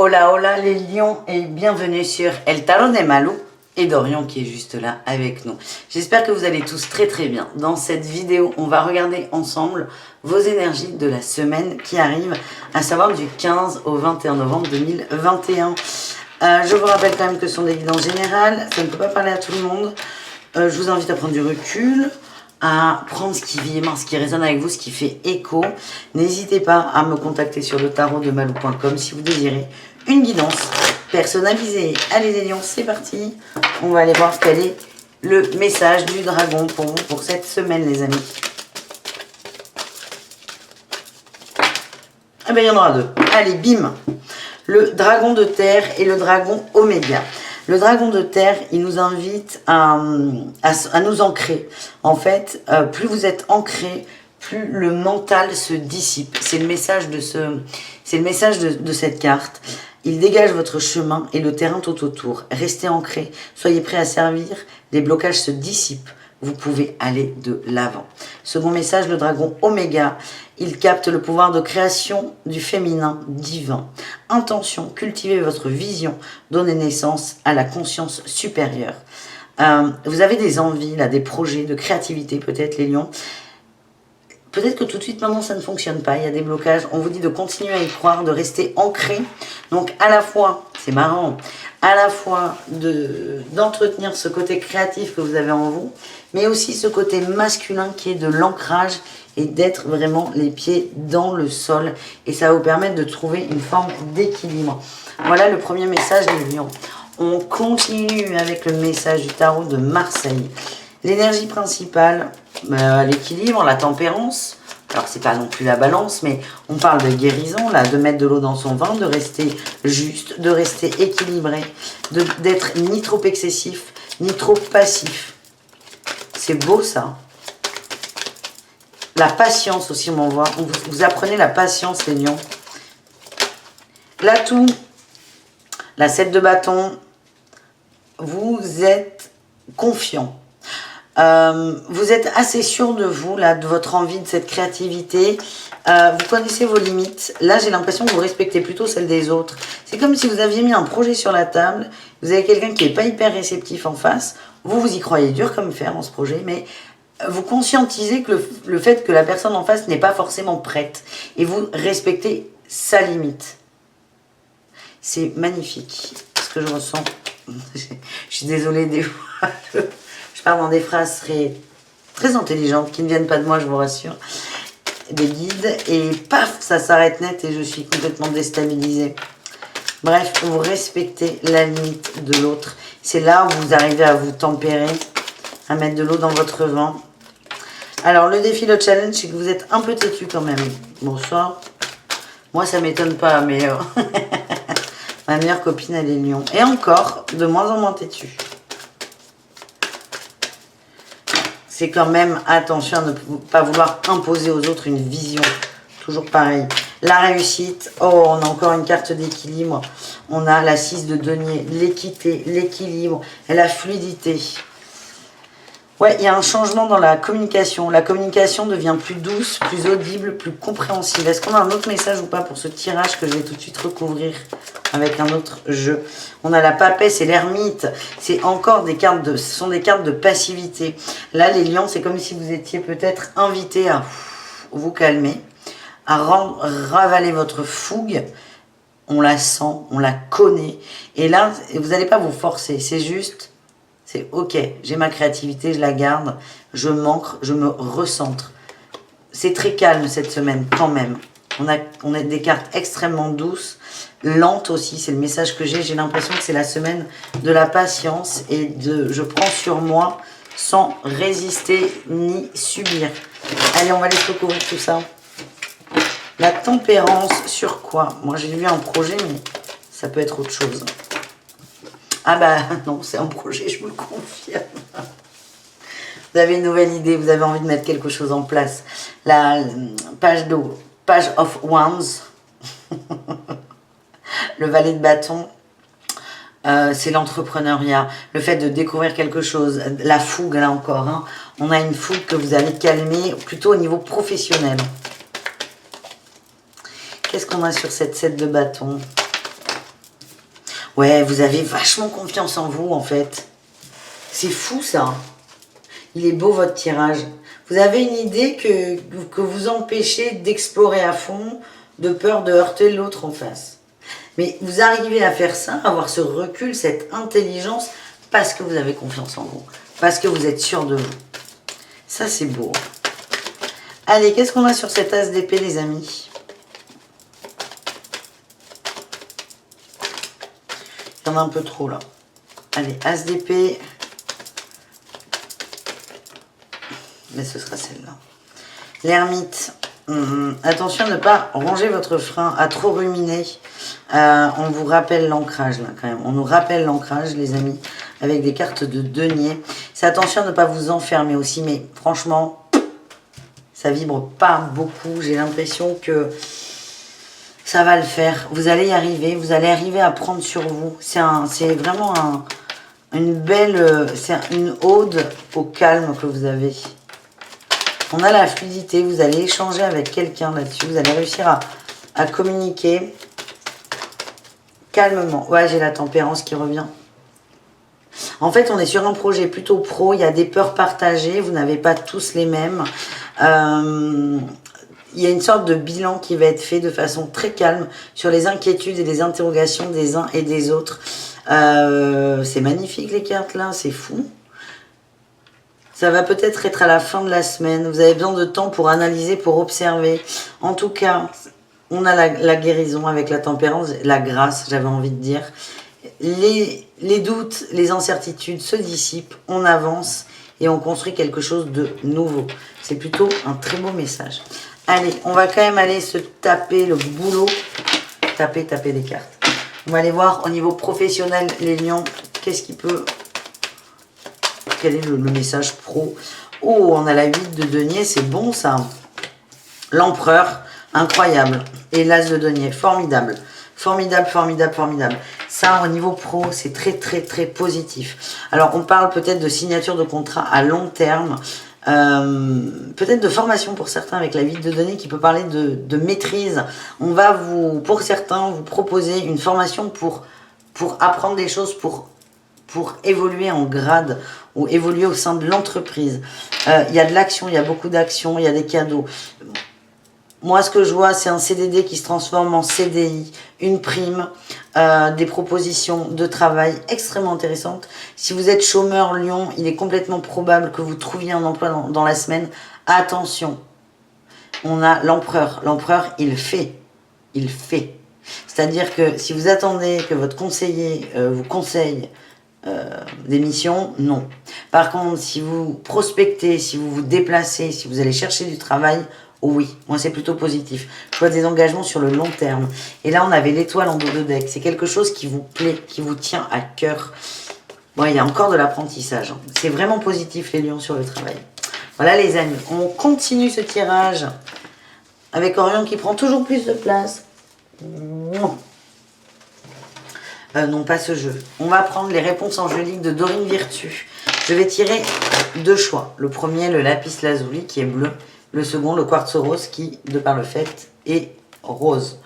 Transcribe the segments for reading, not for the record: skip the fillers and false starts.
Hola, hola les lions et bienvenue sur El Tarot de Malou et Dorian qui est juste là avec nous. J'espère que vous allez tous très très bien. Dans cette vidéo, on va regarder ensemble vos énergies de la semaine qui arrive, à savoir du 15 au 21 novembre 2021. Je vous rappelle quand même que ce sont des guidances générales, ça ne peut pas parler à tout le monde. Je vous invite à prendre du recul, à prendre ce qui vibre, ce qui résonne avec vous, ce qui fait écho. N'hésitez pas à me contacter sur le tarot de malou.com si vous désirez une guidance personnalisée. Allez les lions, c'est parti. On va aller voir quel est le message du dragon pour vous pour cette semaine les amis. Eh bien il y en aura deux. Allez, bim. Le dragon de terre et le dragon oméga. Le dragon de terre, il nous invite à nous ancrer. En fait, plus vous êtes ancré, plus le mental se dissipe. C'est le message de cette carte. Il dégage votre chemin et le terrain tout autour. Restez ancré, soyez prêts à servir. Les blocages se dissipent. Vous pouvez aller de l'avant. Second message, le dragon oméga. Il capte le pouvoir de création du féminin divin. Intention, cultivez votre vision, donnez naissance à la conscience supérieure. Vous avez des envies, là, des projets de créativité, peut-être les lions. Peut-être que tout de suite maintenant ça ne fonctionne pas, il y a des blocages. On vous dit de continuer à y croire, de rester ancré. Donc à la fois, c'est marrant, à la fois d'entretenir ce côté créatif que vous avez en vous, mais aussi ce côté masculin qui est de l'ancrage et d'être vraiment les pieds dans le sol. Et ça va vous permettre de trouver une forme d'équilibre. Voilà le premier message des lions. On continue avec le message du tarot de Marseille. L'énergie principale, l'équilibre, la tempérance. Alors, c'est pas non plus la balance, mais on parle de guérison, là, de mettre de l'eau dans son vin, de rester juste, de rester équilibré, d'être ni trop excessif, ni trop passif. C'est beau, ça. La patience aussi, on voit. Vous apprenez la patience, les lions. L'atout, la 7 de bâton, vous êtes confiant. Vous êtes assez sûr de vous, là, de votre envie, de cette créativité. Vous connaissez vos limites. Là, j'ai l'impression que vous respectez plutôt celles des autres. C'est comme si vous aviez mis un projet sur la table. Vous avez quelqu'un qui n'est pas hyper réceptif en face. Vous y croyez dur comme fer en ce projet, mais vous conscientisez que le fait que la personne en face n'est pas forcément prête. Et vous respectez sa limite. C'est magnifique, ce que je ressens. Je suis désolée des fois. Je parle dans des phrases très intelligentes qui ne viennent pas de moi, je vous rassure. Des guides et paf, ça s'arrête net et je suis complètement déstabilisée. Bref, vous respectez la limite de l'autre. C'est là où vous arrivez à vous tempérer, à mettre de l'eau dans votre vin. Alors, le défi, le challenge, c'est que vous êtes un peu têtu quand même. Bonsoir. Moi, ça m'étonne pas, mais ma meilleure copine, elle est lion. Et encore, de moins en moins têtu. C'est quand même attention à ne pas vouloir imposer aux autres une vision. Toujours pareil. La réussite. Oh, on a encore une carte d'équilibre. On a la 6 de denier. L'équité, l'équilibre et la fluidité. Ouais, il y a un changement dans la communication. La communication devient plus douce, plus audible, plus compréhensible. Est-ce qu'on a un autre message ou pas pour ce tirage que je vais tout de suite recouvrir avec un autre jeu? On a la papesse et l'ermite. C'est encore des cartes ce sont des cartes de passivité. Là, les lions, c'est comme si vous étiez peut-être invité à vous calmer, à ravaler votre fougue. On la sent, on la connaît. Et là, vous n'allez pas vous forcer. C'est juste... C'est ok, j'ai ma créativité, je la garde, je m'ancre, je me recentre. C'est très calme cette semaine quand même. On a des cartes extrêmement douces, lentes aussi, c'est le message que j'ai. J'ai l'impression que c'est la semaine de la patience et de je prends sur moi sans résister ni subir. Allez, on va aller recouvrir tout ça. La tempérance sur quoi? Moi j'ai vu un projet, mais ça peut être autre chose. Ah bah non, c'est un projet, je vous le confirme. Vous avez une nouvelle idée, vous avez envie de mettre quelque chose en place. La page of Wands, le valet de bâton, c'est l'entrepreneuriat, le fait de découvrir quelque chose, la fougue là encore. Hein. On a une fougue que vous allez calmer plutôt au niveau professionnel. Qu'est-ce qu'on a sur cette 7 de bâton? Ouais, vous avez vachement confiance en vous, en fait. C'est fou, ça. Il est beau, votre tirage. Vous avez une idée que vous empêchez d'explorer à fond, de peur de heurter l'autre en face. Mais vous arrivez à faire ça, à avoir ce recul, cette intelligence, parce que vous avez confiance en vous. Parce que vous êtes sûr de vous. Ça, c'est beau. Allez, qu'est-ce qu'on a sur cette as d'épée, les amis? Il y en a un peu trop, là. Allez, as d'épée. Mais ce sera celle-là. L'ermite. Attention à ne pas ronger votre frein, à trop ruminer. On vous rappelle l'ancrage, là, quand même. On nous rappelle l'ancrage, les amis, avec des cartes de denier. C'est attention à ne pas vous enfermer aussi, mais franchement, ça vibre pas beaucoup. J'ai l'impression que ça va le faire. Vous allez y arriver. Vous allez arriver à prendre sur vous. C'est vraiment une belle... c'est une ode au calme que vous avez. On a la fluidité, vous allez échanger avec quelqu'un là-dessus, vous allez réussir à communiquer calmement. Ouais, j'ai la tempérance qui revient. En fait, on est sur un projet plutôt pro, il y a des peurs partagées, vous n'avez pas tous les mêmes. Il y a une sorte de bilan qui va être fait de façon très calme sur les inquiétudes et les interrogations des uns et des autres. C'est magnifique les cartes là, c'est fou. Ça va peut-être être à la fin de la semaine. Vous avez besoin de temps pour analyser, pour observer. En tout cas, on a la guérison avec la tempérance, la grâce, j'avais envie de dire. Les doutes, les incertitudes se dissipent, on avance et on construit quelque chose de nouveau. C'est plutôt un très beau message. Allez, on va quand même aller se taper le boulot. Taper des cartes. On va aller voir au niveau professionnel, les lions, qu'est-ce qui peut... Quel est le message pro? Oh, on a la 8 de denier, c'est bon ça. L'empereur, incroyable. Et l'as de denier, formidable. Formidable, formidable, formidable. Ça, au niveau pro, c'est très, très, très positif. Alors, on parle peut-être de signature de contrat à long terme. Peut-être de formation pour certains avec la 8 de denier qui peut parler de maîtrise. On va pour certains, vous proposer une formation pour apprendre des choses, pour évoluer en grade ou évoluer au sein de l'entreprise. Il y a de l'action, il y a beaucoup d'action, il y a des cadeaux. Moi, ce que je vois, c'est un CDD qui se transforme en CDI, une prime, des propositions de travail extrêmement intéressantes. Si vous êtes chômeur Lyon, il est complètement probable que vous trouviez un emploi dans la semaine. Attention, on a l'empereur. L'empereur, il fait. Il fait. C'est-à-dire que si vous attendez que votre conseiller vous conseille des missions, non. Par contre, si vous prospectez, si vous vous déplacez, si vous allez chercher du travail, oui, moi c'est plutôt positif. Je vois des engagements sur le long terme. Et là, on avait l'étoile en dos de deck. C'est quelque chose qui vous plaît, qui vous tient à cœur. Bon, il y a encore de l'apprentissage. C'est vraiment positif, les lions, sur le travail. Voilà, les amis. On continue ce tirage avec Orion qui prend toujours plus de place. Non, pas ce jeu. On va prendre les réponses angéliques de Dorine Virtue. Je vais tirer deux choix. Le premier, le lapis lazuli qui est bleu. Le second, le quartz rose qui, de par le fait, est rose.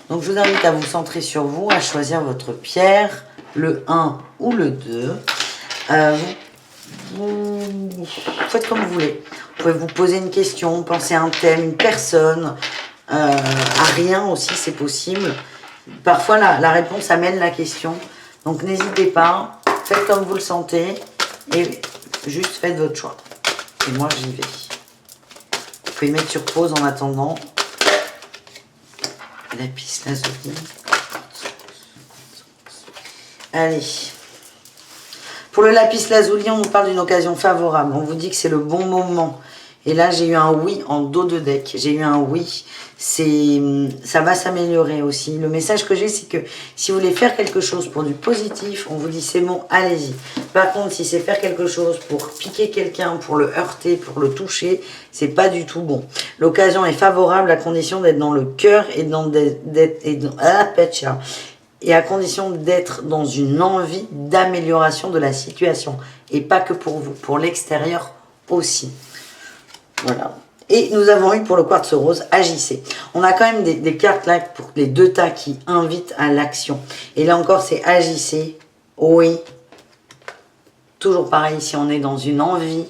Donc, je vous invite à vous centrer sur vous, à choisir votre pierre, le 1 ou le 2. Vous faites comme vous voulez. Vous pouvez vous poser une question, penser à un thème, une personne, à rien aussi, c'est possible. Parfois, la réponse amène la question. Donc, n'hésitez pas. Faites comme vous le sentez. Et juste faites votre choix. Et moi, j'y vais. Vous pouvez mettre sur pause en attendant. Lapis lazuli. Allez. Pour le lapis lazuli, on nous parle d'une occasion favorable. On vous dit que c'est le bon moment. Et là, j'ai eu un oui en dos de deck. J'ai eu un oui. Ça va s'améliorer aussi. Le message que j'ai, c'est que si vous voulez faire quelque chose pour du positif, on vous dit c'est bon, allez-y. Par contre, si c'est faire quelque chose pour piquer quelqu'un, pour le heurter, pour le toucher, c'est pas du tout bon. L'occasion est favorable à condition d'être dans le cœur et à condition d'être dans une envie d'amélioration de la situation. Et pas que pour vous, pour l'extérieur aussi. Voilà. Et nous avons eu pour le quartz rose, agissez. On a quand même des cartes là pour les deux tas qui invitent à l'action. Et là encore, c'est agissez. Oui. Toujours pareil, si on est dans une envie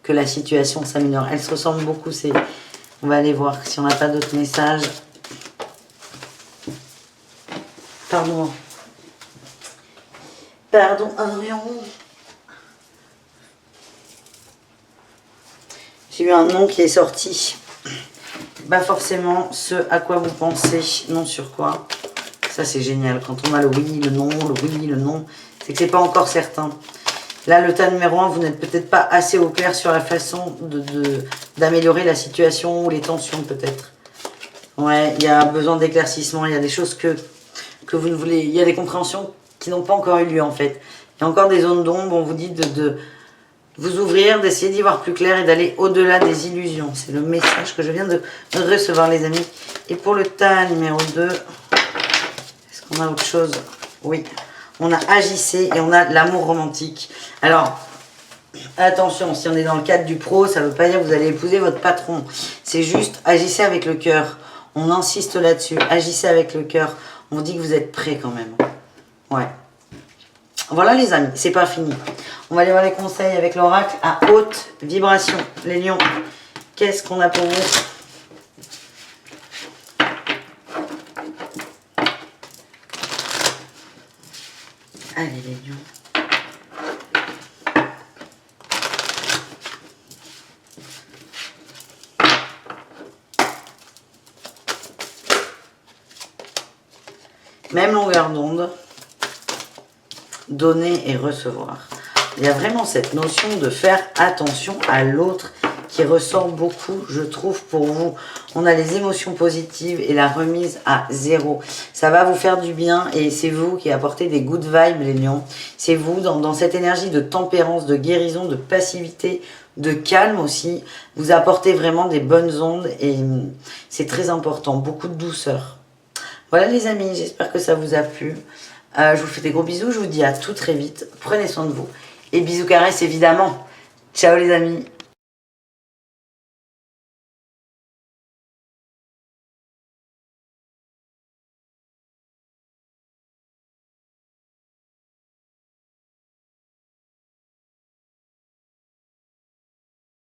que la situation s'améliore. Elles se ressemblent beaucoup. On va aller voir si on n'a pas d'autres messages. Pardon. Pardon, Adrien. J'ai eu un nom qui est sorti. Pas forcément ce à quoi vous pensez, non sur quoi. Ça c'est génial. Quand on a le oui, le non, le oui, le non, c'est que c'est pas encore certain. Là, le tas numéro 1, vous n'êtes peut-être pas assez au clair sur la façon d'améliorer la situation ou les tensions peut-être. Ouais, il y a besoin d'éclaircissement, il y a des choses que vous ne voulez... Il y a des compréhensions qui n'ont pas encore eu lieu en fait. Il y a encore des zones d'ombre, on vous dit de vous ouvrir, d'essayer d'y voir plus clair et d'aller au-delà des illusions. C'est le message que je viens de recevoir les amis. Et pour le tas numéro 2, est-ce qu'on a autre chose? Oui. On a agissé et on a l'amour romantique. Alors, attention, si on est dans le cadre du pro, ça ne veut pas dire que vous allez épouser votre patron. C'est juste, agissez avec le cœur. On insiste là-dessus. Agissez avec le cœur. On vous dit que vous êtes prêts quand même. Ouais. Voilà les amis, c'est pas fini. On va aller voir les conseils avec l'oracle à haute vibration. Les lions, qu'est-ce qu'on a pour vous? Allez les lions. Même longueur d'onde. Donner et recevoir. Il y a vraiment cette notion de faire attention à l'autre qui ressort beaucoup, je trouve, pour vous. On a les émotions positives et la remise à zéro. Ça va vous faire du bien et c'est vous qui apportez des good vibes, les lions. C'est vous dans cette énergie de tempérance, de guérison, de passivité, de calme aussi. Vous apportez vraiment des bonnes ondes et c'est très important. Beaucoup de douceur. Voilà les amis, j'espère que ça vous a plu. Je vous fais des gros bisous, je vous dis à tout très vite. Prenez soin de vous. Et bisous caresses évidemment. Ciao les amis.